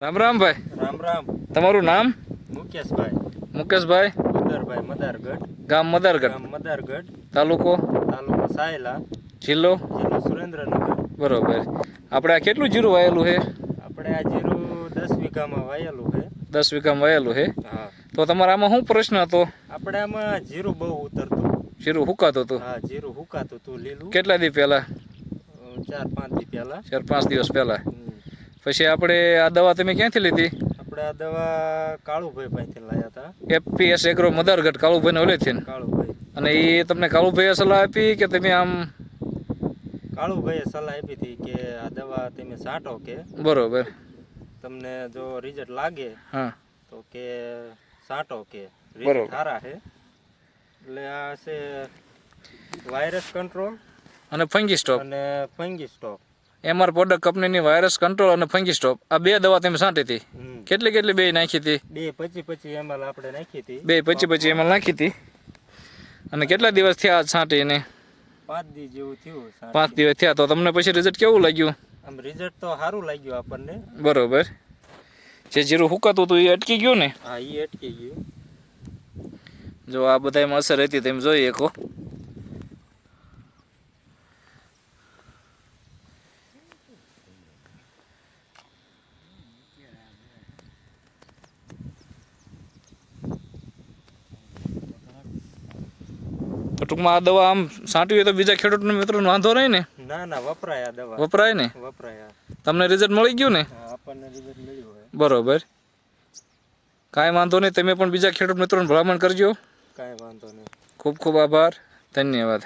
રામ રામ ભાઈ. રામ રામ. તમારું નામ? મુકેશભાઈ. મુકેશભાઈ. મદરભાઈ મદારગઢ. ગામ મદારગઢ. ગામ મદારગઢ. તાલુકો? તાલુકો સાયલા. જિલ્લો? જિલ્લો સુરેન્દ્રનગર. બરોબર. આપણે આ કેટલું જીરું વાયેલું છે? આપણે આ જીરું 10 વીઘામાં વાયેલું છે. 10 વીઘામાં વાયેલું છે. હા. તો તમારા આમાં શું પ્રશ્ન હતો? આપણે આમાં જીરું બહુ ઉતરતું. જીરું હુકાતું હતું? હા, જીરું હુકાતું હતું લીલું. કેટલા દી પહેલા? 4-5 દી પહેલા. 4-5 દિવસ પહેલા. પછી આપણે આ દવા તમે ક્યાંથી લીધી? આપણે આ દવા કાળુભાઈ પાસેથી લાવ્યા હતા. એફપીએસ એગ્રો મદારગઢ કાળુભાઈને ઓલેથી ને? કાળુભાઈ. અને એ તમને કાળુભાઈએ સલાહ આપી કે તમે આમ? કાળુભાઈએ સલાહ આપી હતી કે આ દવા તમે છાંટો કે બરોબર. તમને જો રિઝલ્ટ લાગે હા તો કે છાંટો કે બરોબર. રિઝલ્ટ સારા છે. એટલે આ છે વાયરસ કંટ્રોલ અને ફંગી સ્ટોપ અને ફંગી સ્ટોપ. એમઆર પ્રોડક્ટ કંપનીની વાયરસ કંટ્રોલ અને ફંગી સ્ટોપ આ બે દવા તમે છાંટી હતી. કેટલી બે નાખી હતી? 2-25 ml આપણે નાખી હતી. 2-25 ml નાખી હતી. અને કેટલા દિવસ થયા છાંટીને? 5 દી જેવું થયું. 5 દિવસ થયા. તો તમને પછી રિઝલ્ટ કેવું લાગ્યું? આમ રિઝલ્ટ તો સારું લાગ્યું આપણને. બરોબર. જે જીરું હુકાતું હતું એ અટકી ગયું ને? હા, એ અટકી ગયું. જો આ બધામાં અસર હતી તેમ જોઈએ કો. તો ટૂંકમાં આ દવા આમ છાંટવી હોય તો બીજા ખેડૂતને મિત્રોને વાંધો નહીં ને? ના ના, વપરાય આ દવા. વપરાય ને? વપરાય. તમને રિઝલ્ટ મળી ગયું ને? હા, આપણને રિઝલ્ટ મળ્યું હોય. બરોબર. કાંઈ વાંધો નહીં. તમે પણ બીજા ખેડૂત મિત્રોને ભલામણ કરજો. કાંઈ વાંધો નહીં. ખૂબ ખૂબ આભાર. ધન્યવાદ.